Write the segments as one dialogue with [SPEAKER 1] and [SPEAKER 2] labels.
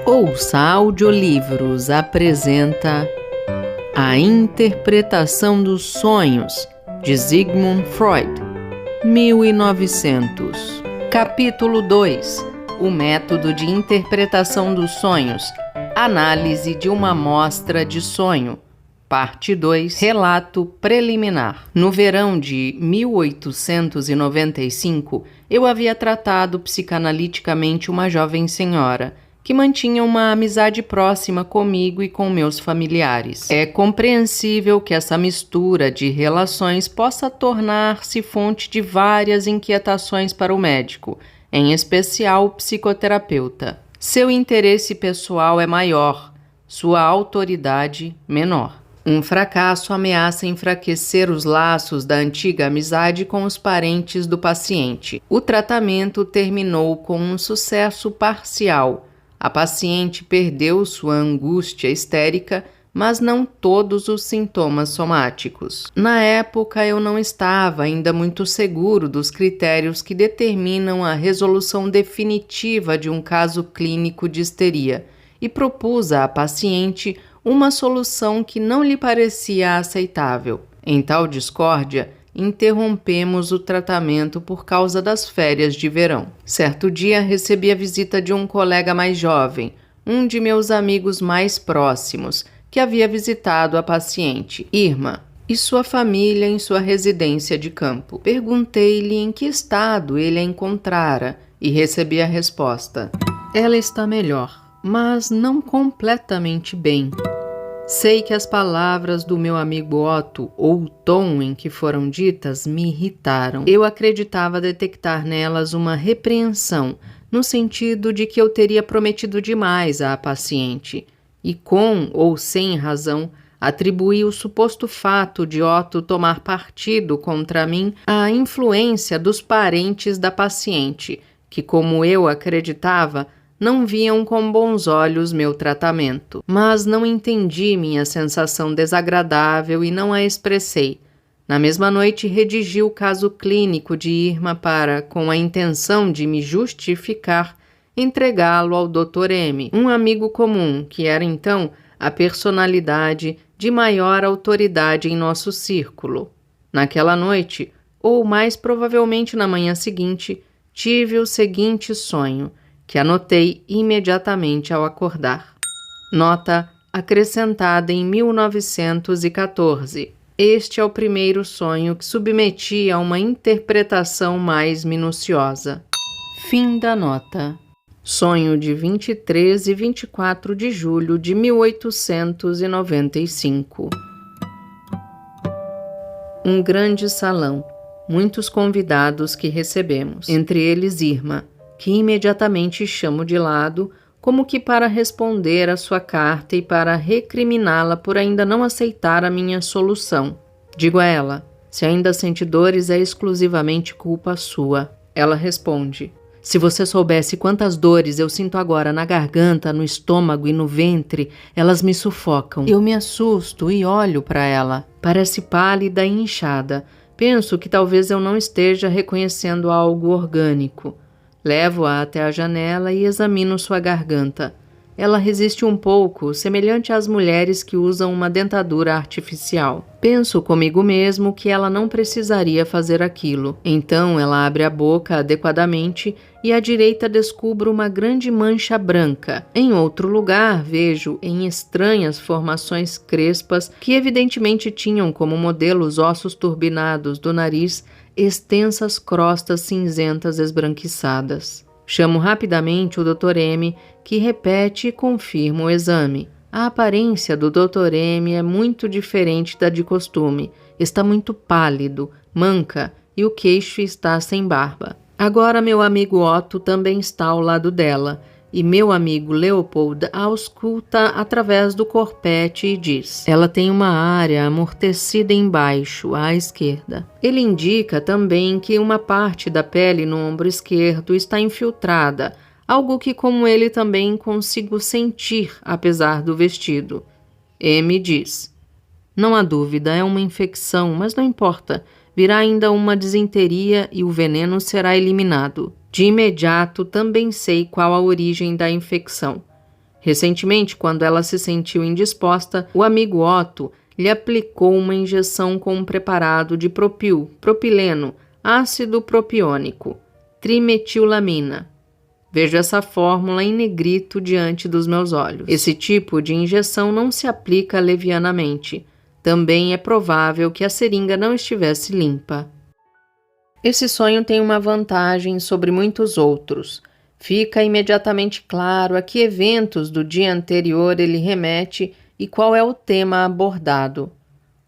[SPEAKER 1] Ouça Audiolivros apresenta A Interpretação dos Sonhos, de Sigmund Freud, 1900. Capítulo 2. O método de interpretação dos sonhos. Análise de uma amostra de sonho. Parte 2. Relato preliminar. No verão de 1895, eu havia tratado psicanaliticamente uma jovem senhora que mantinha uma amizade próxima comigo e com meus familiares. É compreensível que essa mistura de relações possa tornar-se fonte de várias inquietações para o médico, em especial o psicoterapeuta. Seu interesse pessoal é maior, sua autoridade menor. Um fracasso ameaça enfraquecer os laços da antiga amizade com os parentes do paciente. O tratamento terminou com um sucesso parcial. A paciente perdeu sua angústia histérica, mas não todos os sintomas somáticos. Na época, eu não estava ainda muito seguro dos critérios que determinam a resolução definitiva de um caso clínico de histeria e propus à paciente uma solução que não lhe parecia aceitável. Em tal discórdia, interrompemos o tratamento por causa das férias de verão. Certo dia recebi a visita de um colega mais jovem, um de meus amigos mais próximos, que havia visitado a paciente, Irma, e sua família em sua residência de campo. Perguntei-lhe em que estado ele a encontrara e recebi a resposta: ela está melhor, mas não completamente bem. Sei que as palavras do meu amigo Otto, ou o tom em que foram ditas, me irritaram. Eu acreditava detectar nelas uma repreensão, no sentido de que eu teria prometido demais à paciente, e com ou sem razão, atribuí o suposto fato de Otto tomar partido contra mim à influência dos parentes da paciente, que, como eu acreditava, não viam com bons olhos meu tratamento. Mas não entendi minha sensação desagradável e não a expressei. Na mesma noite redigi o caso clínico de Irma para, com a intenção de me justificar, entregá-lo ao Dr. M., um amigo comum, que era então a personalidade de maior autoridade em nosso círculo. Naquela noite, ou mais provavelmente na manhã seguinte, tive o seguinte sonho, que anotei imediatamente ao acordar. Nota acrescentada em 1914. Este é o primeiro sonho que submeti a uma interpretação mais minuciosa. Fim da nota. Sonho de 23 e 24 de julho de 1895. Um grande salão, muitos convidados que recebemos, entre eles Irma, que imediatamente chamo de lado, como que para responder à sua carta e para recriminá-la por ainda não aceitar a minha solução. Digo a ela: se ainda sente dores, é exclusivamente culpa sua. Ela responde: se você soubesse quantas dores eu sinto agora na garganta, no estômago e no ventre, elas me sufocam. Eu me assusto e olho para ela. Parece pálida e inchada. Penso que talvez eu não esteja reconhecendo algo orgânico. Levo-a até a janela e examino sua garganta. Ela resiste um pouco, semelhante às mulheres que usam uma dentadura artificial. Penso comigo mesmo que ela não precisaria fazer aquilo. Então ela abre a boca adequadamente e à direita descubro uma grande mancha branca. Em outro lugar vejo, em estranhas formações crespas, que evidentemente tinham como modelo os ossos turbinados do nariz, extensas crostas cinzentas esbranquiçadas. Chamo rapidamente o Dr. M., que repete e confirma o exame. A aparência do Dr. M. é muito diferente da de costume. Está muito pálido, manca e o queixo está sem barba. Agora meu amigo Otto também está ao lado dela, e meu amigo Leopold a ausculta através do corpete e diz: ela tem uma área amortecida embaixo, à esquerda. Ele indica também que uma parte da pele no ombro esquerdo está infiltrada, algo que, como ele, também consigo sentir, apesar do vestido. M diz: não há dúvida, é uma infecção, mas não importa. Virá ainda uma disenteria e o veneno será eliminado. De imediato também sei qual a origem da infecção. Recentemente, quando ela se sentiu indisposta, o amigo Otto lhe aplicou uma injeção com um preparado de propileno, ácido propiônico, trimetilamina. Vejo essa fórmula em negrito diante dos meus olhos. Esse tipo de injeção não se aplica levianamente. Também é provável que a seringa não estivesse limpa. Esse sonho tem uma vantagem sobre muitos outros. Fica imediatamente claro a que eventos do dia anterior ele remete e qual é o tema abordado.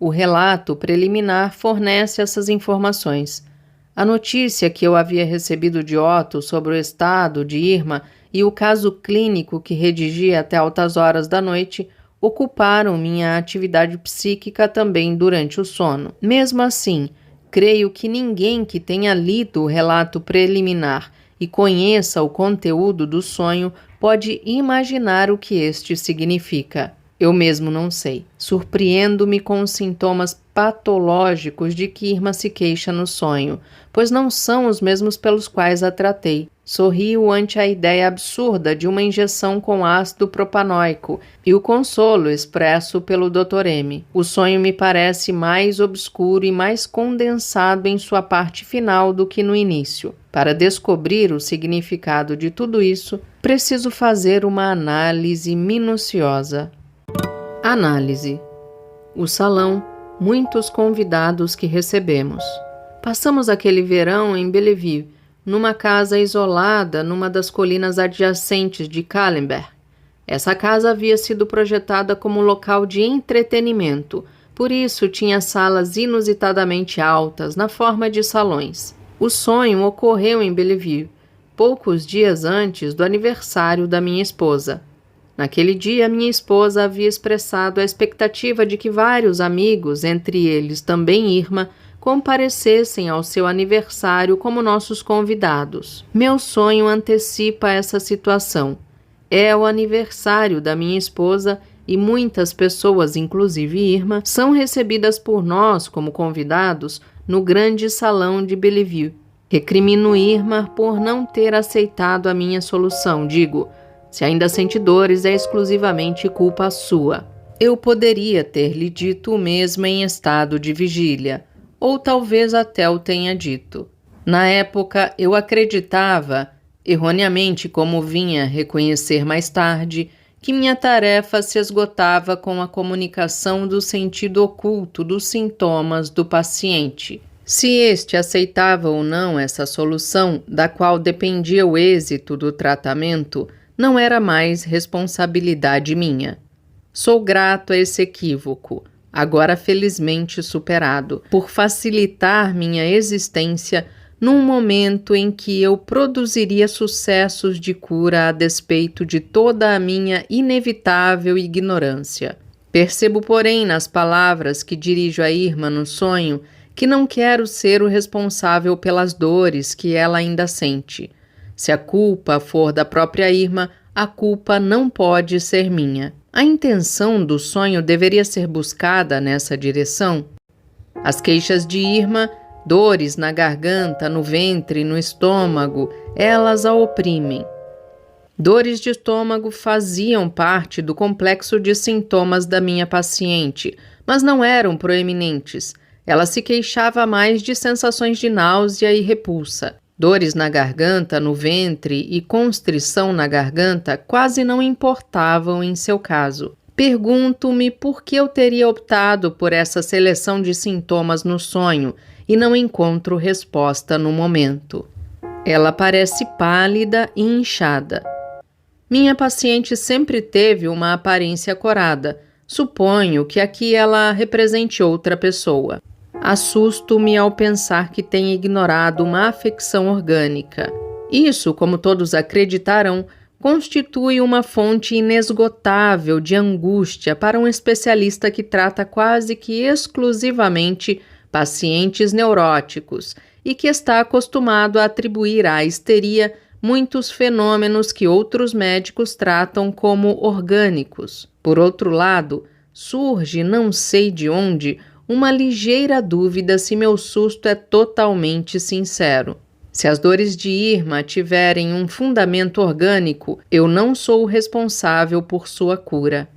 [SPEAKER 1] O relato preliminar fornece essas informações. A notícia que eu havia recebido de Otto sobre o estado de Irma e o caso clínico que redigi até altas horas da noite ocuparam minha atividade psíquica também durante o sono. Mesmo assim, creio que ninguém que tenha lido o relato preliminar e conheça o conteúdo do sonho pode imaginar o que este significa. Eu mesmo não sei. Surpreendo-me com os sintomas patológicos de que Irma se queixa no sonho, pois não são os mesmos pelos quais a tratei. Sorrio ante a ideia absurda de uma injeção com ácido propanóico e o consolo expresso pelo Dr. M. O sonho me parece mais obscuro e mais condensado em sua parte final do que no início. Para descobrir o significado de tudo isso, preciso fazer uma análise minuciosa. Análise. O salão, muitos convidados que recebemos. Passamos aquele verão em Belleville, numa casa isolada numa das colinas adjacentes de Calenberg. Essa casa havia sido projetada como local de entretenimento, por isso tinha salas inusitadamente altas na forma de salões. O sonho ocorreu em Belleville, poucos dias antes do aniversário da minha esposa. Naquele dia, minha esposa havia expressado a expectativa de que vários amigos, entre eles também Irma, comparecessem ao seu aniversário como nossos convidados. Meu sonho antecipa essa situação. É o aniversário da minha esposa e muitas pessoas, inclusive Irma, são recebidas por nós como convidados no grande salão de Belleville. Recrimino Irma por não ter aceitado a minha solução. Digo, se ainda sente dores, é exclusivamente culpa sua. Eu poderia ter lhe dito o mesmo em estado de vigília, ou talvez até o tenha dito. Na época, eu acreditava, erroneamente como vinha reconhecer mais tarde, que minha tarefa se esgotava com a comunicação do sentido oculto dos sintomas do paciente. Se este aceitava ou não essa solução, da qual dependia o êxito do tratamento, não era mais responsabilidade minha. Sou grato a esse equívoco, agora felizmente superado, por facilitar minha existência num momento em que eu produziria sucessos de cura a despeito de toda a minha inevitável ignorância. Percebo, porém, nas palavras que dirijo a Irma no sonho, que não quero ser o responsável pelas dores que ela ainda sente. Se a culpa for da própria Irma, a culpa não pode ser minha. A intenção do sonho deveria ser buscada nessa direção? As queixas de Irma, dores na garganta, no ventre e no estômago, elas a oprimem. Dores de estômago faziam parte do complexo de sintomas da minha paciente, mas não eram proeminentes. Ela se queixava mais de sensações de náusea e repulsa. Dores na garganta, no ventre e constrição na garganta quase não importavam em seu caso. Pergunto-me por que eu teria optado por essa seleção de sintomas no sonho e não encontro resposta no momento. Ela parece pálida e inchada. Minha paciente sempre teve uma aparência corada. Suponho que aqui ela represente outra pessoa. Assusto-me ao pensar que tenha ignorado uma afecção orgânica. Isso, como todos acreditarão, constitui uma fonte inesgotável de angústia para um especialista que trata quase que exclusivamente pacientes neuróticos e que está acostumado a atribuir à histeria muitos fenômenos que outros médicos tratam como orgânicos. Por outro lado, surge, não sei de onde, uma ligeira dúvida se meu susto é totalmente sincero. Se as dores de Irma tiverem um fundamento orgânico, eu não sou o responsável por sua cura.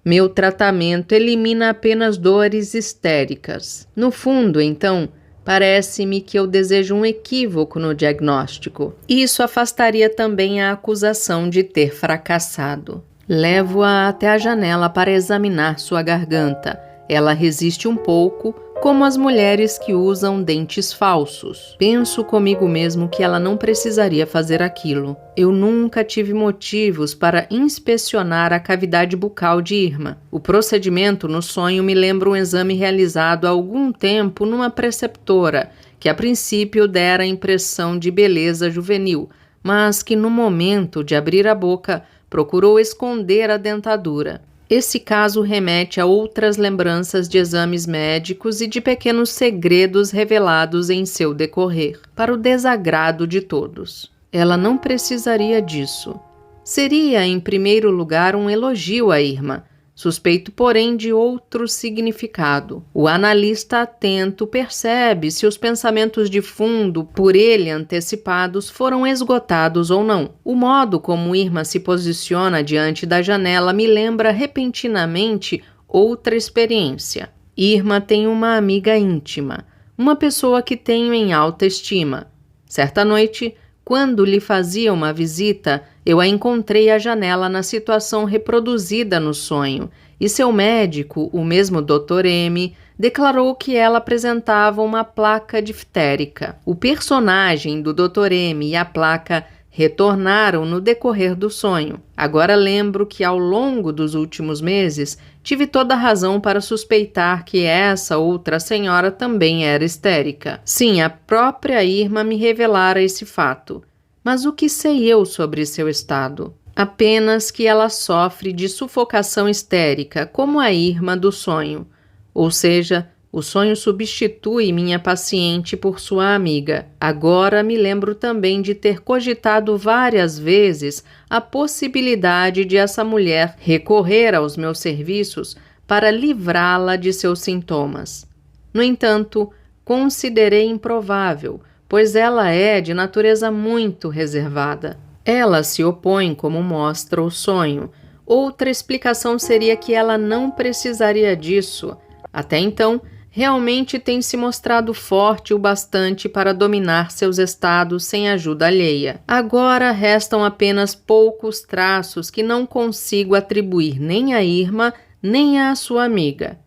[SPEAKER 1] Meu tratamento elimina apenas dores histéricas. No fundo, então, parece-me que eu desejo um equívoco no diagnóstico. Isso afastaria também a acusação de ter fracassado. Levo-a até a janela para examinar sua garganta. Ela resiste um pouco, como as mulheres que usam dentes falsos. Penso comigo mesmo que ela não precisaria fazer aquilo. Eu nunca tive motivos para inspecionar a cavidade bucal de Irma. O procedimento no sonho me lembra um exame realizado há algum tempo numa preceptora, que a princípio dera a impressão de beleza juvenil, mas que no momento de abrir a boca procurou esconder a dentadura. Esse caso remete a outras lembranças de exames médicos e de pequenos segredos revelados em seu decorrer, para o desagrado de todos. Ela não precisaria disso. Seria, em primeiro lugar, um elogio a Irma, suspeito, porém, de outro significado. O analista atento percebe se os pensamentos de fundo, por ele antecipados, foram esgotados ou não. O modo como Irma se posiciona diante da janela me lembra repentinamente outra experiência. Irma tem uma amiga íntima, uma pessoa que tenho em alta estima. Certa noite, quando lhe fazia uma visita, eu a encontrei à janela na situação reproduzida no sonho, e seu médico, o mesmo Dr. M., declarou que ela apresentava uma placa diftérica. O personagem do Dr. M. e a placa retornaram no decorrer do sonho. Agora lembro que ao longo dos últimos meses tive toda a razão para suspeitar que essa outra senhora também era histérica. Sim, a própria Irma me revelara esse fato. Mas o que sei eu sobre seu estado? Apenas que ela sofre de sufocação histérica, como a Irma do sonho. Ou seja, o sonho substitui minha paciente por sua amiga. Agora me lembro também de ter cogitado várias vezes a possibilidade de essa mulher recorrer aos meus serviços para livrá-la de seus sintomas. No entanto, considerei improvável, pois ela é de natureza muito reservada. Ela se opõe, como mostra o sonho. Outra explicação seria que ela não precisaria disso. Até então, realmente tem se mostrado forte o bastante para dominar seus estados sem ajuda alheia. Agora restam apenas poucos traços que não consigo atribuir nem a Irma, nem à sua amiga.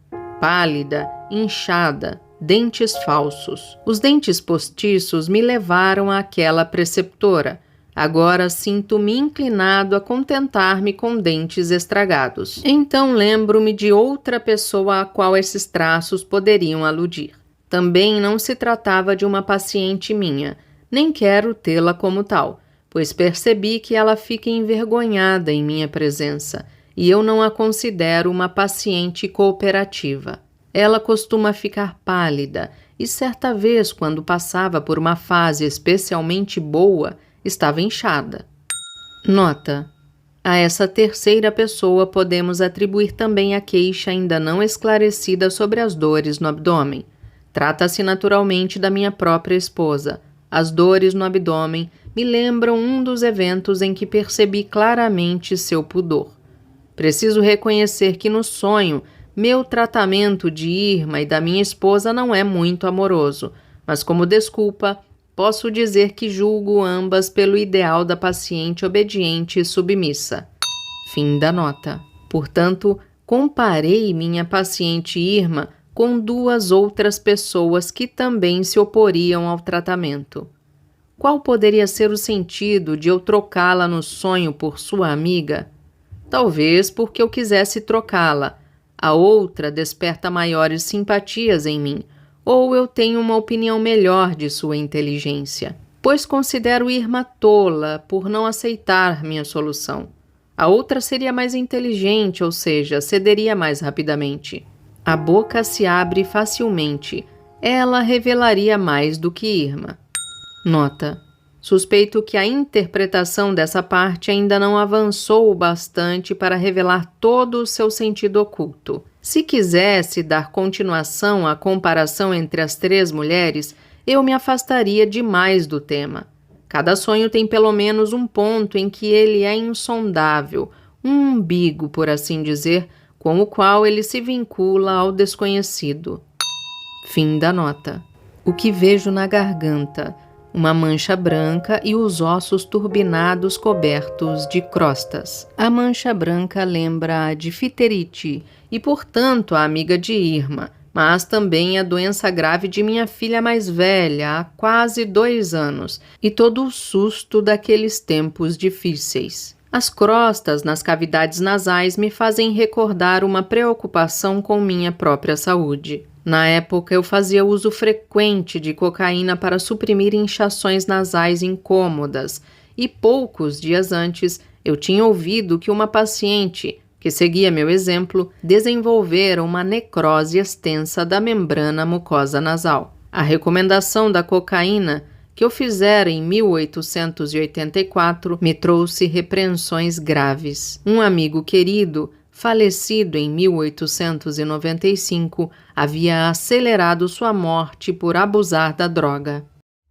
[SPEAKER 1] Pálida, inchada, dentes falsos. Os dentes postiços me levaram àquela preceptora. Agora sinto-me inclinado a contentar-me com dentes estragados. Então lembro-me de outra pessoa a qual esses traços poderiam aludir. Também não se tratava de uma paciente minha, nem quero tê-la como tal, pois percebi que ela fica envergonhada em minha presença, e eu não a considero uma paciente cooperativa. Ela costuma ficar pálida, e certa vez, quando passava por uma fase especialmente boa, estava inchada. Nota: a essa terceira pessoa podemos atribuir também a queixa ainda não esclarecida sobre as dores no abdômen. Trata-se naturalmente da minha própria esposa. As dores no abdômen me lembram um dos eventos em que percebi claramente seu pudor. Preciso reconhecer que no sonho, meu tratamento de Irma e da minha esposa não é muito amoroso, mas como desculpa, posso dizer que julgo ambas pelo ideal da paciente obediente e submissa. Fim da nota. Portanto, comparei minha paciente Irma com duas outras pessoas que também se oporiam ao tratamento. Qual poderia ser o sentido de eu trocá-la no sonho por sua amiga? Talvez porque eu quisesse trocá-la. A outra desperta maiores simpatias em mim, ou eu tenho uma opinião melhor de sua inteligência, pois considero Irma tola por não aceitar minha solução. A outra seria mais inteligente, ou seja, cederia mais rapidamente. A boca se abre facilmente. Ela revelaria mais do que Irma. Nota: suspeito que a interpretação dessa parte ainda não avançou o bastante para revelar todo o seu sentido oculto. Se quisesse dar continuação à comparação entre as três mulheres, eu me afastaria demais do tema. Cada sonho tem pelo menos um ponto em que ele é insondável, um umbigo, por assim dizer, com o qual ele se vincula ao desconhecido. Fim da nota. O que vejo na garganta? Uma mancha branca e os ossos turbinados cobertos de crostas. A mancha branca lembra a difterite e, portanto, a amiga de Irma, mas também a doença grave de minha filha mais velha há quase 2 anos e todo o susto daqueles tempos difíceis. As crostas nas cavidades nasais me fazem recordar uma preocupação com minha própria saúde. Na época, eu fazia uso frequente de cocaína para suprimir inchações nasais incômodas e poucos dias antes eu tinha ouvido que uma paciente, que seguia meu exemplo, desenvolvera uma necrose extensa da membrana mucosa nasal. A recomendação da cocaína que eu fizera em 1884 me trouxe repreensões graves. Um amigo querido, falecido em 1895, havia acelerado sua morte por abusar da droga.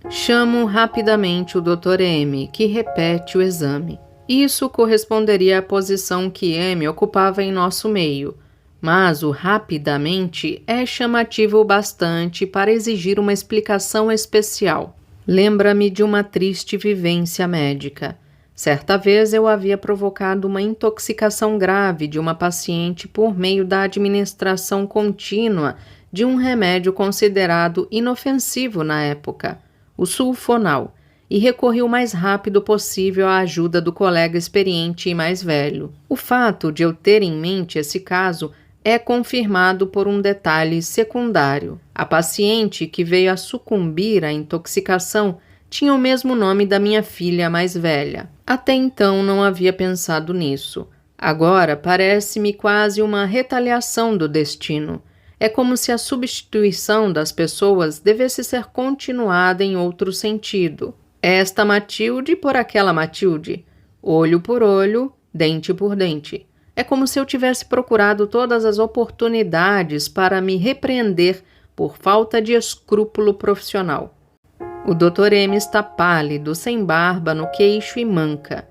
[SPEAKER 1] Chamo rapidamente o Dr. M, que repete o exame. Isso corresponderia à posição que M ocupava em nosso meio, mas o rapidamente é chamativo bastante para exigir uma explicação especial. Lembra-me de uma triste vivência médica. Certa vez eu havia provocado uma intoxicação grave de uma paciente por meio da administração contínua de um remédio considerado inofensivo na época, o sulfonal, e recorri o mais rápido possível à ajuda do colega experiente e mais velho. O fato de eu ter em mente esse caso é confirmado por um detalhe secundário. A paciente que veio a sucumbir à intoxicação tinha o mesmo nome da minha filha mais velha. Até então não havia pensado nisso. Agora parece-me quase uma retaliação do destino. É como se a substituição das pessoas devesse ser continuada em outro sentido. Esta Matilde por aquela Matilde, olho por olho, dente por dente. É como se eu tivesse procurado todas as oportunidades para me repreender por falta de escrúpulo profissional. O Dr. M está pálido, sem barba no queixo e manca.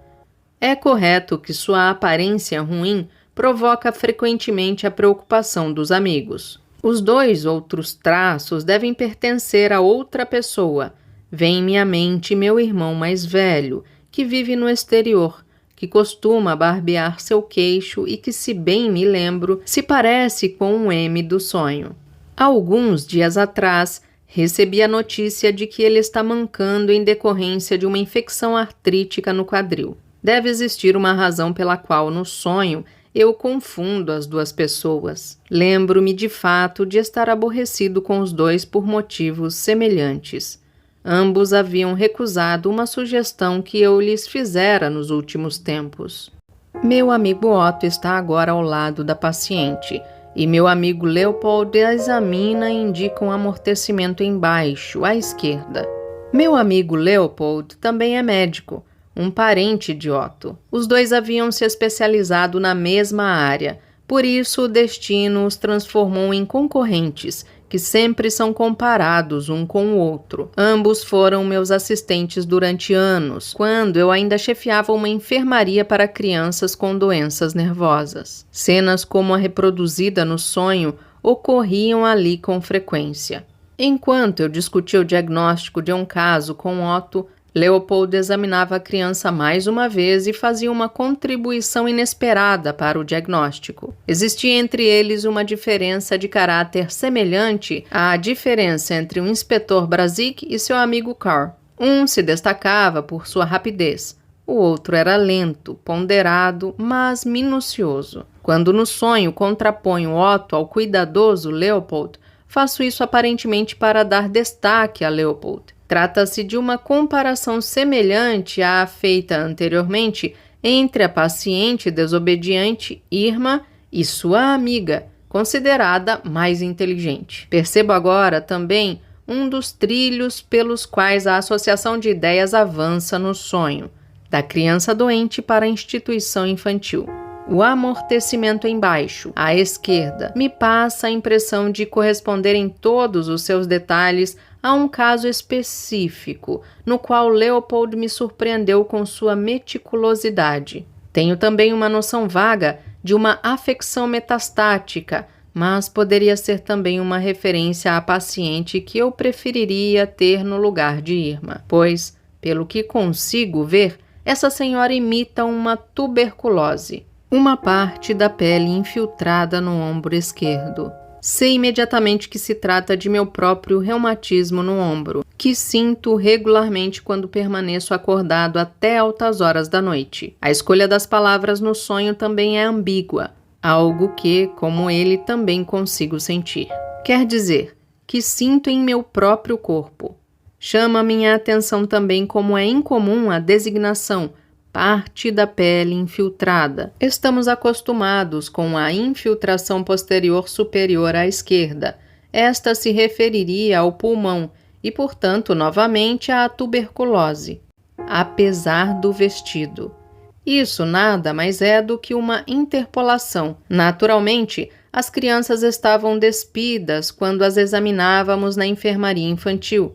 [SPEAKER 1] É correto que sua aparência ruim provoca frequentemente a preocupação dos amigos. Os 2 outros traços devem pertencer a outra pessoa. Vem-me à mente meu irmão mais velho, que vive no exterior, que costuma barbear seu queixo e que, se bem me lembro, se parece com um M do sonho. Há alguns dias atrás, recebi a notícia de que ele está mancando em decorrência de uma infecção artrítica no quadril. Deve existir uma razão pela qual, no sonho, eu confundo as 2 pessoas. Lembro-me de fato de estar aborrecido com os 2 por motivos semelhantes. Ambos haviam recusado uma sugestão que eu lhes fizera nos últimos tempos. Meu amigo Otto está agora ao lado da paciente, e meu amigo Leopold a examina e indica um amortecimento embaixo, à esquerda. Meu amigo Leopold também é médico, um parente de Otto. Os 2 haviam se especializado na mesma área, por isso o destino os transformou em concorrentes, que sempre são comparados um com o outro. Ambos foram meus assistentes durante anos, quando eu ainda chefiava uma enfermaria para crianças com doenças nervosas. Cenas como a reproduzida no sonho ocorriam ali com frequência. Enquanto eu discutia o diagnóstico de um caso com Otto, Leopold examinava a criança mais uma vez e fazia uma contribuição inesperada para o diagnóstico. Existia entre eles uma diferença de caráter semelhante à diferença entre o inspetor Brasic e seu amigo Carr. Um se destacava por sua rapidez, o outro era lento, ponderado, mas minucioso. Quando no sonho contraponho Otto ao cuidadoso Leopold, faço isso aparentemente para dar destaque a Leopold. Trata-se de uma comparação semelhante à feita anteriormente entre a paciente desobediente Irma e sua amiga, considerada mais inteligente. Percebo agora também um dos trilhos pelos quais a associação de ideias avança no sonho, da criança doente para a instituição infantil. O amortecimento embaixo, à esquerda, me passa a impressão de corresponder em todos os seus detalhes há um caso específico, no qual Leopold me surpreendeu com sua meticulosidade. Tenho também uma noção vaga de uma afecção metastática, mas poderia ser também uma referência à paciente que eu preferiria ter no lugar de Irma, pois, pelo que consigo ver, essa senhora imita uma tuberculose, uma parte da pele infiltrada no ombro esquerdo. Sei imediatamente que se trata de meu próprio reumatismo no ombro, que sinto regularmente quando permaneço acordado até altas horas da noite. A escolha das palavras no sonho também é ambígua, algo que, como ele, também consigo sentir. Quer dizer, que sinto em meu próprio corpo. Chama minha atenção também como é incomum a designação parte da pele infiltrada. Estamos acostumados com a infiltração posterior superior à esquerda. Esta se referiria ao pulmão e, portanto, novamente à tuberculose, apesar do vestido. Isso nada mais é do que uma interpolação. Naturalmente, as crianças estavam despidas quando as examinávamos na enfermaria infantil.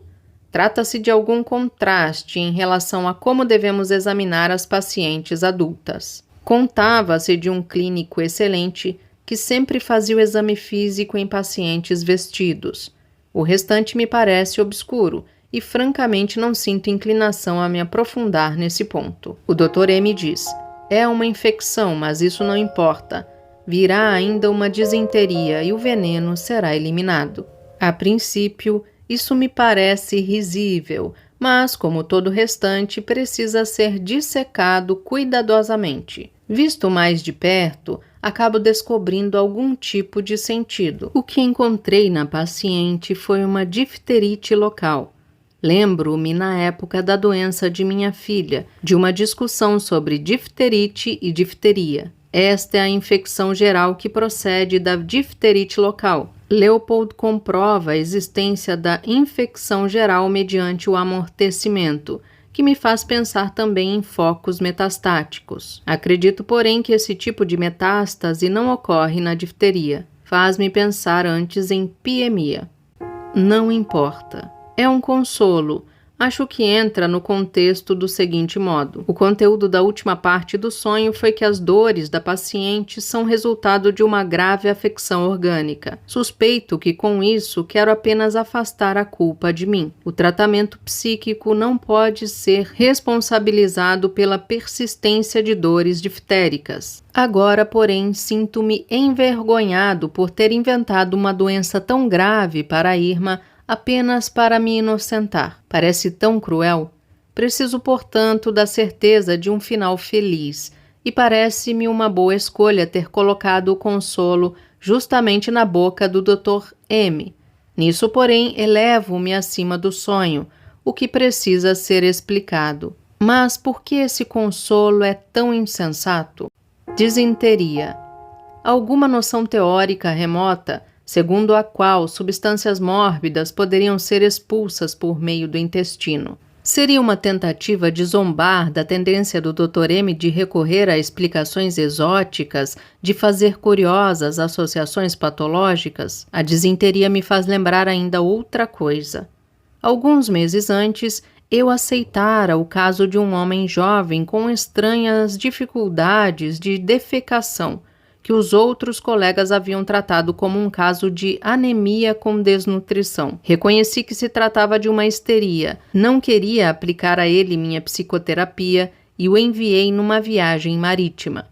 [SPEAKER 1] Trata-se de algum contraste em relação a como devemos examinar as pacientes adultas. Contava-se de um clínico excelente que sempre fazia o exame físico em pacientes vestidos. O restante me parece obscuro e francamente não sinto inclinação a me aprofundar nesse ponto. O Dr. M diz: é uma infecção, mas isso não importa. Virá ainda uma disenteria e o veneno será eliminado. A princípio, isso me parece risível, mas, como todo o restante, precisa ser dissecado cuidadosamente. Visto mais de perto, acabo descobrindo algum tipo de sentido. O que encontrei na paciente foi uma difterite local. Lembro-me na época da doença de minha filha, de uma discussão sobre difterite e difteria. Esta é a infecção geral que procede da difterite local. Leopold comprova a existência da infecção geral mediante o amortecimento, que me faz pensar também em focos metastáticos. Acredito, porém, que esse tipo de metástase não ocorre na difteria. Faz-me pensar antes em piemia. Não importa. É um consolo. Acho que entra no contexto do seguinte modo. O conteúdo da última parte do sonho foi que as dores da paciente são resultado de uma grave afecção orgânica. Suspeito que com isso quero apenas afastar a culpa de mim. O tratamento psíquico não pode ser responsabilizado pela persistência de dores diftéricas. Agora, porém, sinto-me envergonhado por ter inventado uma doença tão grave para a Irma apenas para me inocentar. Parece tão cruel. Preciso, portanto, da certeza de um final feliz, e parece-me uma boa escolha ter colocado o consolo justamente na boca do Dr. M. Nisso, porém, elevo-me acima do sonho, o que precisa ser explicado. Mas por que esse consolo é tão insensato? Disenteria. Alguma noção teórica remota segundo a qual substâncias mórbidas poderiam ser expulsas por meio do intestino. Seria uma tentativa de zombar da tendência do Dr. M de recorrer a explicações exóticas, de fazer curiosas associações patológicas? A disenteria me faz lembrar ainda outra coisa. Alguns meses antes, eu aceitara o caso de um homem jovem com estranhas dificuldades de defecação, que os outros colegas haviam tratado como um caso de anemia com desnutrição. Reconheci que se tratava de uma histeria. Não queria aplicar a ele minha psicoterapia e o enviei numa viagem marítima.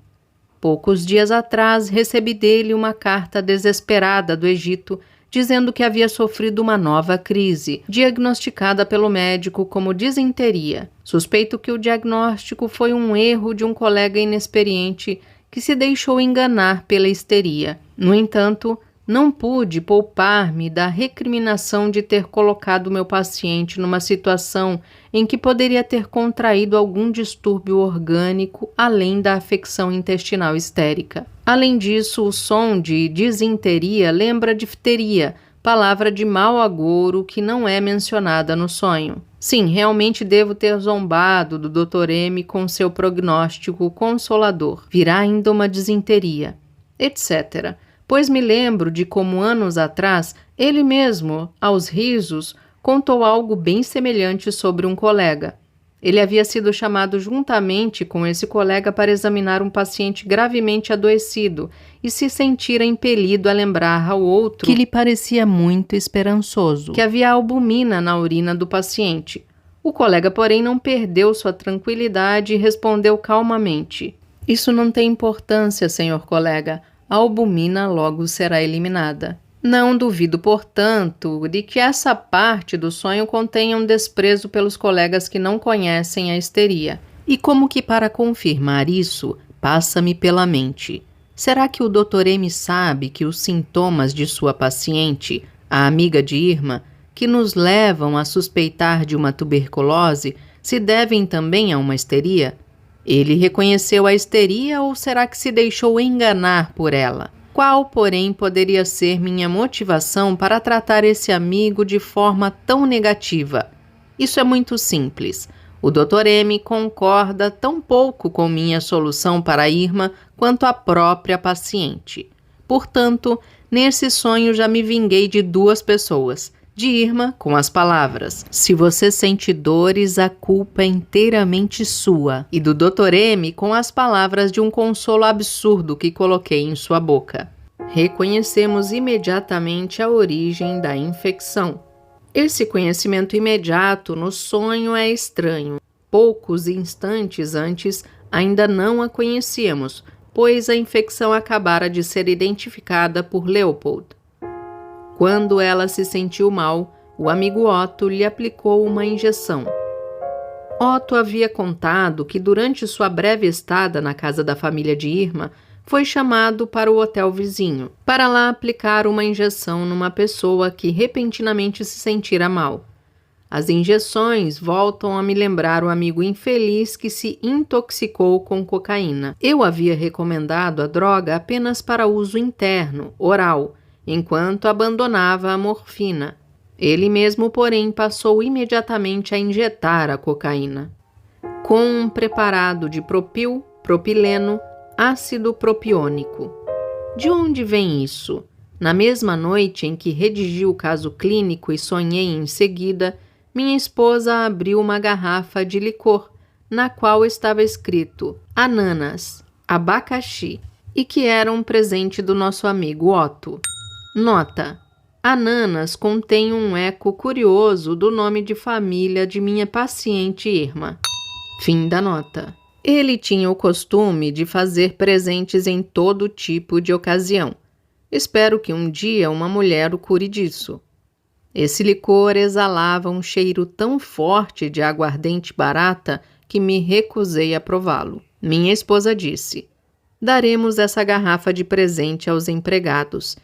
[SPEAKER 1] Poucos dias atrás, recebi dele uma carta desesperada do Egito, dizendo que havia sofrido uma nova crise, diagnosticada pelo médico como disenteria. Suspeito que o diagnóstico foi um erro de um colega inexperiente que se deixou enganar pela histeria. No entanto, não pude poupar-me da recriminação de ter colocado meu paciente numa situação em que poderia ter contraído algum distúrbio orgânico além da afecção intestinal histérica. Além disso, o som de disenteria lembra difteria, palavra de mau agouro que não é mencionada no sonho. Sim, realmente devo ter zombado do Dr. M com seu prognóstico consolador. Virá ainda uma disenteria, etc. Pois me lembro de como anos atrás, ele mesmo, aos risos, contou algo bem semelhante sobre um colega. Ele havia sido chamado juntamente com esse colega para examinar um paciente gravemente adoecido e se sentira impelido a lembrar ao outro que lhe parecia muito esperançoso, que havia albumina na urina do paciente. O colega, porém, não perdeu sua tranquilidade e respondeu calmamente: "Isso não tem importância, senhor colega. A albumina logo será eliminada." Não duvido, portanto, de que essa parte do sonho contenha um desprezo pelos colegas que não conhecem a histeria. E como que para confirmar isso, passa-me pela mente: será que o Dr. M sabe que os sintomas de sua paciente, a amiga de Irma, que nos levam a suspeitar de uma tuberculose, se devem também a uma histeria? Ele reconheceu a histeria ou será que se deixou enganar por ela? Qual, porém, poderia ser minha motivação para tratar esse amigo de forma tão negativa? Isso é muito simples. O Dr. M concorda tão pouco com minha solução para a Irma quanto a própria paciente. Portanto, nesse sonho já me vinguei de duas pessoas. De Irma, com as palavras: "Se você sente dores, a culpa é inteiramente sua", e do Dr. M com as palavras de um consolo absurdo que coloquei em sua boca. Reconhecemos imediatamente a origem da infecção. Esse conhecimento imediato no sonho é estranho. Poucos instantes antes ainda não a conhecíamos, pois a infecção acabara de ser identificada por Leopold. Quando ela se sentiu mal, o amigo Otto lhe aplicou uma injeção. Otto havia contado que durante sua breve estada na casa da família de Irma, foi chamado para o hotel vizinho, para lá aplicar uma injeção numa pessoa que repentinamente se sentira mal. As injeções voltam a me lembrar o amigo infeliz que se intoxicou com cocaína. Eu havia recomendado a droga apenas para uso interno, oral, enquanto abandonava a morfina. Ele mesmo, porém, passou imediatamente a injetar a cocaína. Com um preparado de propil, propileno, ácido propiônico. De onde vem isso? Na mesma noite em que redigi o caso clínico e sonhei em seguida, minha esposa abriu uma garrafa de licor, na qual estava escrito ananas, abacaxi, e que era um presente do nosso amigo Otto. Nota: ananas contém um eco curioso do nome de família de minha paciente Irma. Fim da nota. Ele tinha o costume de fazer presentes em todo tipo de ocasião. Espero que um dia uma mulher o cure disso. Esse licor exalava um cheiro tão forte de aguardente barata que me recusei a prová-lo. Minha esposa disse: "Daremos essa garrafa de presente aos empregados."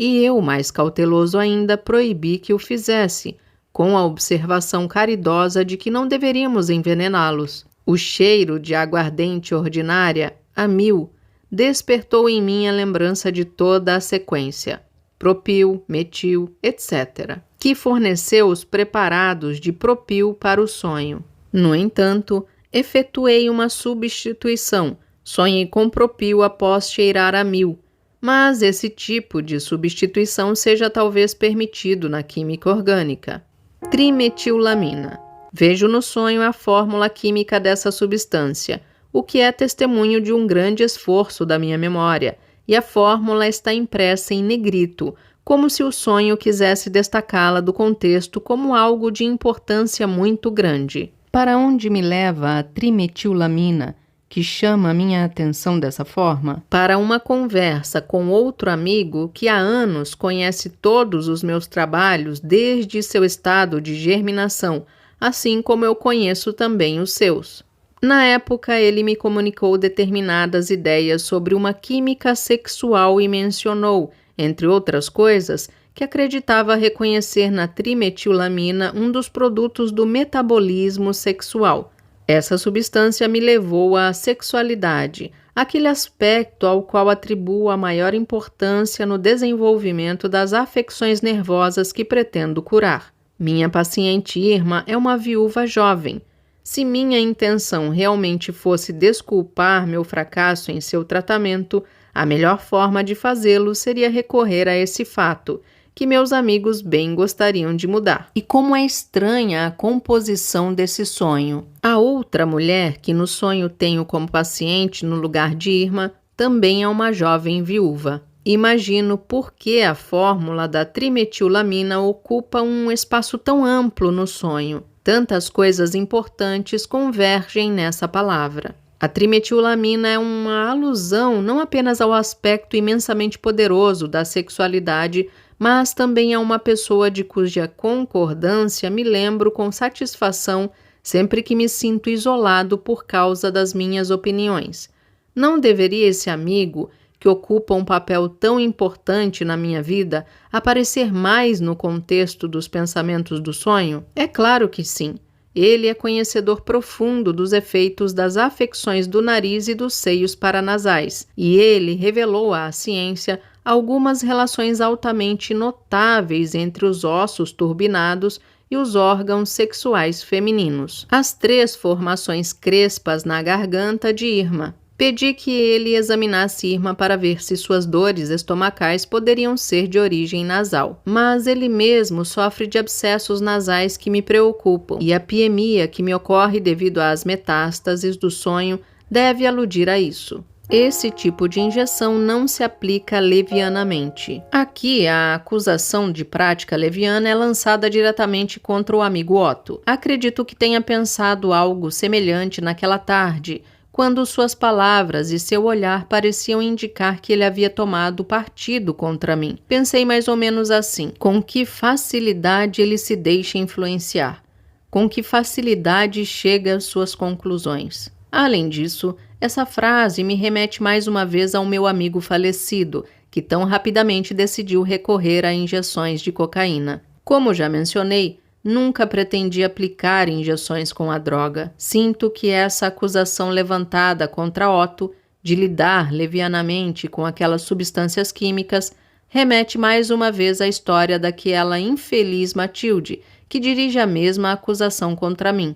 [SPEAKER 1] E eu, mais cauteloso ainda, proibi que o fizesse, com a observação caridosa de que não deveríamos envenená-los. O cheiro de aguardente ordinária, a mil, despertou em mim a lembrança de toda a sequência, propil, metil, etc., que forneceu os preparados de propil para o sonho. No entanto, efetuei uma substituição, sonhei com propil após cheirar a mil, mas esse tipo de substituição seja talvez permitido na química orgânica. Trimetilamina. Vejo no sonho a fórmula química dessa substância, o que é testemunho de um grande esforço da minha memória, e a fórmula está impressa em negrito, como se o sonho quisesse destacá-la do contexto como algo de importância muito grande. Para onde me leva a trimetilamina, que chama a minha atenção dessa forma? Para uma conversa com outro amigo que há anos conhece todos os meus trabalhos desde seu estado de germinação, assim como eu conheço também os seus. Na época, ele me comunicou determinadas ideias sobre uma química sexual e mencionou, entre outras coisas, que acreditava reconhecer na trimetilamina um dos produtos do metabolismo sexual. Essa substância me levou à sexualidade, aquele aspecto ao qual atribuo a maior importância no desenvolvimento das afecções nervosas que pretendo curar. Minha paciente Irma é uma viúva jovem. Se minha intenção realmente fosse desculpar meu fracasso em seu tratamento, a melhor forma de fazê-lo seria recorrer a esse fato, que meus amigos bem gostariam de mudar. E como é estranha a composição desse sonho. A outra mulher que no sonho tenho como paciente no lugar de Irma também é uma jovem viúva. Imagino por que a fórmula da trimetilamina ocupa um espaço tão amplo no sonho. Tantas coisas importantes convergem nessa palavra. A trimetilamina é uma alusão não apenas ao aspecto imensamente poderoso da sexualidade, mas também a uma pessoa de cuja concordância me lembro com satisfação sempre que me sinto isolado por causa das minhas opiniões. Não deveria esse amigo, que ocupa um papel tão importante na minha vida, aparecer mais no contexto dos pensamentos do sonho? É claro que sim. Ele é conhecedor profundo dos efeitos das afecções do nariz e dos seios paranasais, e ele revelou à ciência algumas relações altamente notáveis entre os ossos turbinados e os órgãos sexuais femininos. As 3 formações crespas na garganta de Irma. Pedi que ele examinasse Irma para ver se suas dores estomacais poderiam ser de origem nasal. Mas ele mesmo sofre de abscessos nasais que me preocupam, e a piemia que me ocorre devido às metástases do sonho deve aludir a isso. Esse tipo de injeção não se aplica levianamente. Aqui, a acusação de prática leviana é lançada diretamente contra o amigo Otto. Acredito que tenha pensado algo semelhante naquela tarde, quando suas palavras e seu olhar pareciam indicar que ele havia tomado partido contra mim. Pensei mais ou menos assim: com que facilidade ele se deixa influenciar, com que facilidade chega às suas conclusões. Além disso, essa frase me remete mais uma vez ao meu amigo falecido, que tão rapidamente decidiu recorrer a injeções de cocaína. Como já mencionei, nunca pretendi aplicar injeções com a droga. Sinto que essa acusação levantada contra Otto de lidar levianamente com aquelas substâncias químicas remete mais uma vez à história daquela infeliz Matilde, que dirige a mesma acusação contra mim.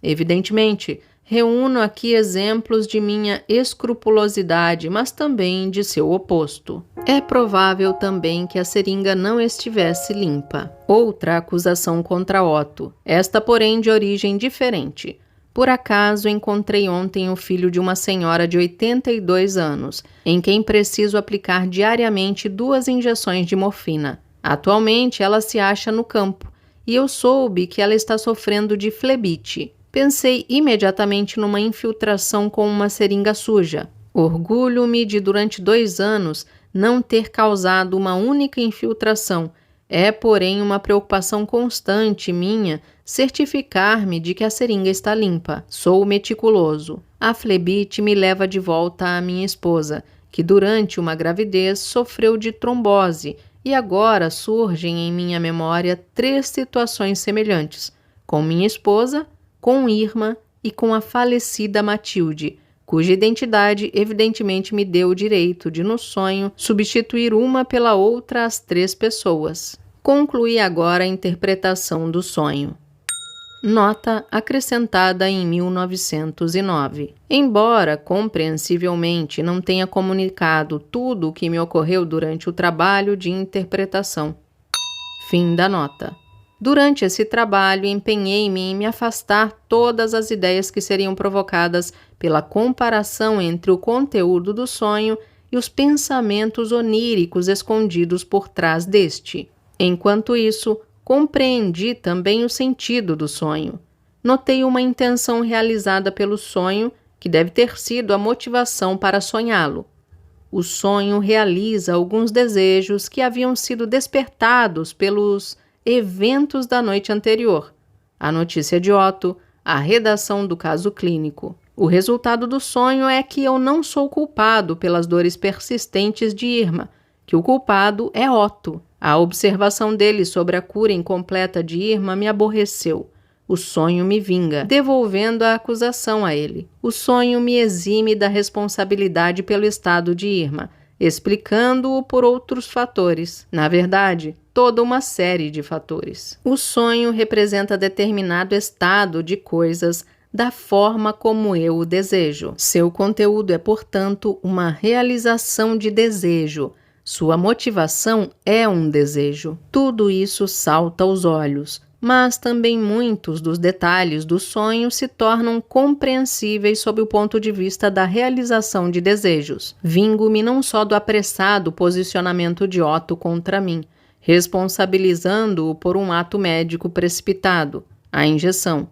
[SPEAKER 1] Evidentemente, reúno aqui exemplos de minha escrupulosidade, mas também de seu oposto. É provável também que a seringa não estivesse limpa. Outra acusação contra Otto, esta porém de origem diferente. Por acaso encontrei ontem o filho de uma senhora de 82 anos, em quem preciso aplicar diariamente 2 injeções de morfina. Atualmente ela se acha no campo, e eu soube que ela está sofrendo de flebite. Pensei imediatamente numa infiltração com uma seringa suja. Orgulho-me de, durante 2 anos, não ter causado uma única infiltração. É, porém, uma preocupação constante minha certificar-me de que a seringa está limpa. Sou meticuloso. A flebite me leva de volta à minha esposa, que durante uma gravidez sofreu de trombose, e agora surgem em minha memória 3 situações semelhantes, com minha esposa, com Irma e com a falecida Matilde, cuja identidade evidentemente me deu o direito de, no sonho, substituir uma pela outra as 3 pessoas. Concluí agora a interpretação do sonho. Nota acrescentada em 1909. Embora, compreensivelmente, não tenha comunicado tudo o que me ocorreu durante o trabalho de interpretação. Fim da nota. Durante esse trabalho, empenhei-me em me afastar todas as ideias que seriam provocadas pela comparação entre o conteúdo do sonho e os pensamentos oníricos escondidos por trás deste. Enquanto isso, compreendi também o sentido do sonho. Notei uma intenção realizada pelo sonho, que deve ter sido a motivação para sonhá-lo. O sonho realiza alguns desejos que haviam sido despertados pelos eventos da noite anterior, a notícia de Otto, a redação do caso clínico. O resultado do sonho é que eu não sou culpado pelas dores persistentes de Irma, que o culpado é Otto. A observação dele sobre a cura incompleta de Irma me aborreceu. O sonho me vinga, devolvendo a acusação a ele. O sonho me exime da responsabilidade pelo estado de Irma, explicando-o por outros fatores. Na verdade, toda uma série de fatores. O sonho representa determinado estado de coisas da forma como eu o desejo. Seu conteúdo é, portanto, uma realização de desejo, Sua motivação é um desejo. Tudo isso salta aos olhos, mas também muitos dos detalhes do sonho se tornam compreensíveis sob o ponto de vista da realização de desejos. Vingo-me não só do apressado posicionamento de Otto contra mim, responsabilizando-o por um ato médico precipitado, a injeção.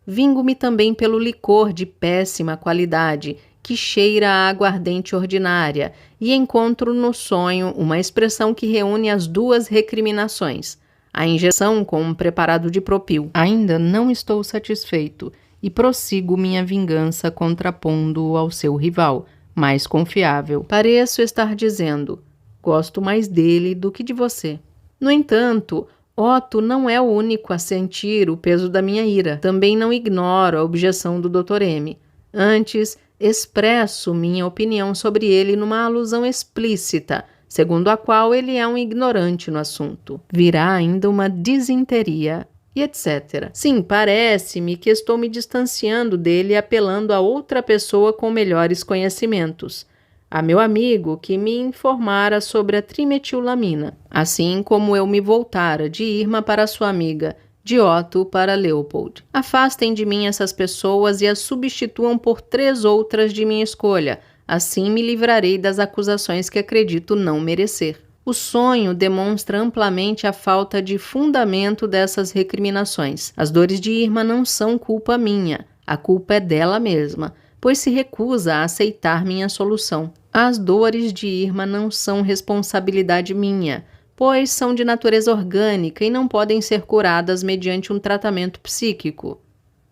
[SPEAKER 1] Vingo-me também pelo licor de péssima qualidade, que cheira a aguardente ordinária, e encontro no sonho uma expressão que reúne as duas recriminações. A injeção com um preparado de propil. Ainda não estou satisfeito e prossigo minha vingança contrapondo-o ao seu rival, mais confiável. Pareço estar dizendo, gosto mais dele do que de você. No entanto, Otto não é o único a sentir o peso da minha ira. Também não ignoro a objeção do Dr. M. Antes, expresso minha opinião sobre ele numa alusão explícita, segundo a qual ele é um ignorante no assunto. Virá ainda uma disenteria, e etc. Sim, parece-me que estou me distanciando dele e apelando a outra pessoa com melhores conhecimentos. A meu amigo que me informara sobre a trimetilamina, assim como eu me voltara de Irma para sua amiga, de Otto para Leopold. Afastem de mim essas pessoas e as substituam por 3 outras de minha escolha. Assim me livrarei das acusações que acredito não merecer. O sonho demonstra amplamente a falta de fundamento dessas recriminações. As dores de Irma não são culpa minha, a culpa é dela mesma, pois se recusa a aceitar minha solução. As dores de Irma não são responsabilidade minha, pois são de natureza orgânica e não podem ser curadas mediante um tratamento psíquico.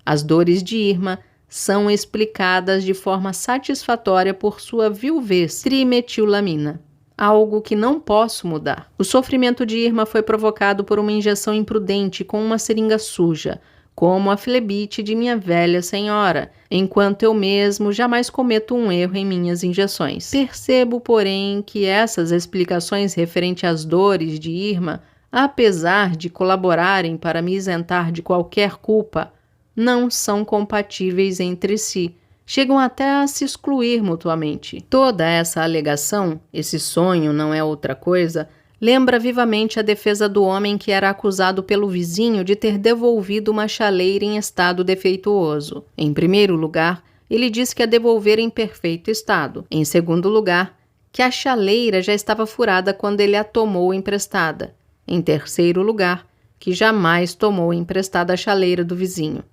[SPEAKER 1] As dores de Irma são explicadas de forma satisfatória por sua viuvez, trimetilamina, algo que não posso mudar. O sofrimento de Irma foi provocado por uma injeção imprudente com uma seringa suja, como a flebite de minha velha senhora, enquanto eu mesmo jamais cometo um erro em minhas injeções. Percebo, porém, que essas explicações referentes às dores de Irma, apesar de colaborarem para me isentar de qualquer culpa, não são compatíveis entre si, chegam até a se excluir mutuamente. Toda essa alegação, esse sonho não é outra coisa, lembra vivamente a defesa do homem que era acusado pelo vizinho de ter devolvido uma chaleira em estado defeituoso. Em primeiro lugar, ele disse que a devolvera em perfeito estado. Em segundo lugar, que a chaleira já estava furada quando ele a tomou emprestada. Em terceiro lugar, que jamais tomou emprestada a chaleira do vizinho.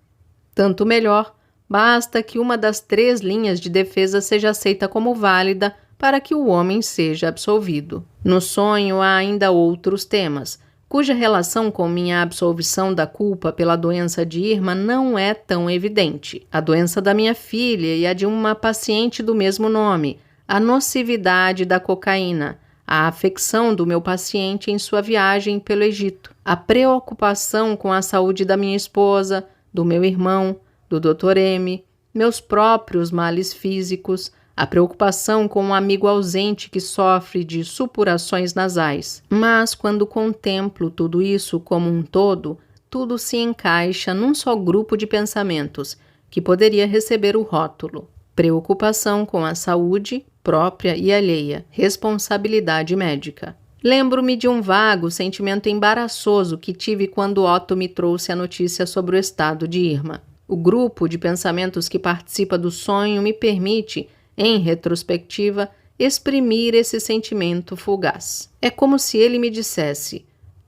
[SPEAKER 1] Tanto melhor, basta que uma das 3 linhas de defesa seja aceita como válida para que o homem seja absolvido. No sonho há ainda outros temas, cuja relação com minha absolvição da culpa pela doença de Irma não é tão evidente. A doença da minha filha e a de uma paciente do mesmo nome, a nocividade da cocaína, a afecção do meu paciente em sua viagem pelo Egito, a preocupação com a saúde da minha esposa, do meu irmão, do Dr. M, meus próprios males físicos, a preocupação com um amigo ausente que sofre de supurações nasais. Mas quando contemplo tudo isso como um todo, tudo se encaixa num só grupo de pensamentos, que poderia receber o rótulo: preocupação com a saúde própria e alheia, responsabilidade médica. Lembro-me de um vago sentimento embaraçoso que tive quando Otto me trouxe a notícia sobre o estado de Irma. O grupo de pensamentos que participa do sonho me permite, em retrospectiva, exprimir esse sentimento fugaz. É como se ele me dissesse: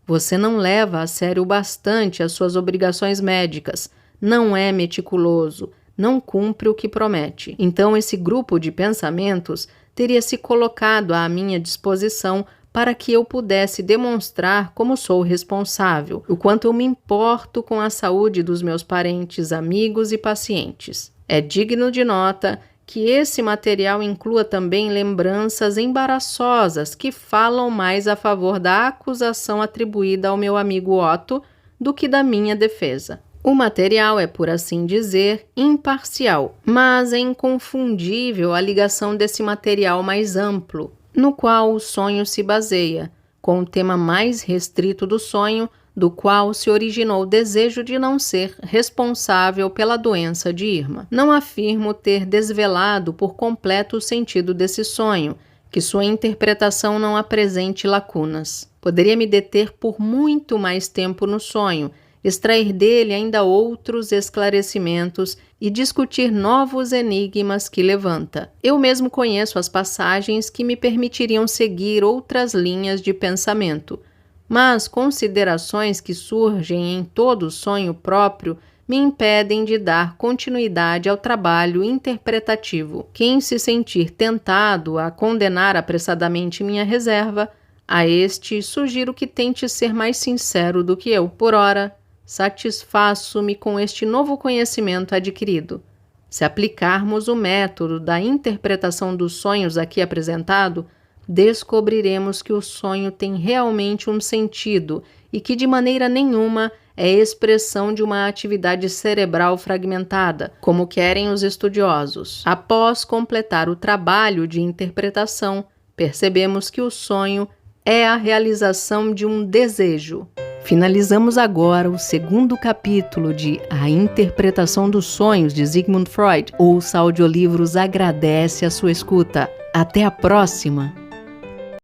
[SPEAKER 1] você não leva a sério bastante as suas obrigações médicas, não é meticuloso, não cumpre o que promete. Então esse grupo de pensamentos teria se colocado à minha disposição para que eu pudesse demonstrar como sou responsável, o quanto eu me importo com a saúde dos meus parentes, amigos e pacientes. É digno de nota que esse material inclua também lembranças embaraçosas que falam mais a favor da acusação atribuída ao meu amigo Otto do que da minha defesa. O material é, por assim dizer, imparcial, mas é inconfundível a ligação desse material mais amplo, no qual o sonho se baseia, com o tema mais restrito do sonho, do qual se originou o desejo de não ser responsável pela doença de Irma. Não afirmo ter desvelado por completo o sentido desse sonho, que sua interpretação não apresente lacunas. Poderia me deter por muito mais tempo no sonho, extrair dele ainda outros esclarecimentos e discutir novos enigmas que levanta. Eu mesmo conheço as passagens que me permitiriam seguir outras linhas de pensamento, mas considerações que surgem em todo sonho próprio me impedem de dar continuidade ao trabalho interpretativo. Quem se sentir tentado a condenar apressadamente minha reserva, a este sugiro que tente ser mais sincero do que eu. Por ora, satisfaço-me com este novo conhecimento adquirido. Se aplicarmos o método da interpretação dos sonhos aqui apresentado, descobriremos que o sonho tem realmente um sentido e que de maneira nenhuma é expressão de uma atividade cerebral fragmentada, como querem os estudiosos. Após completar o trabalho de interpretação, percebemos que o sonho é a realização de um desejo. Finalizamos agora o segundo capítulo de A Interpretação dos Sonhos, de Sigmund Freud. Ouça audiolivros, agradece a sua escuta. Até a próxima!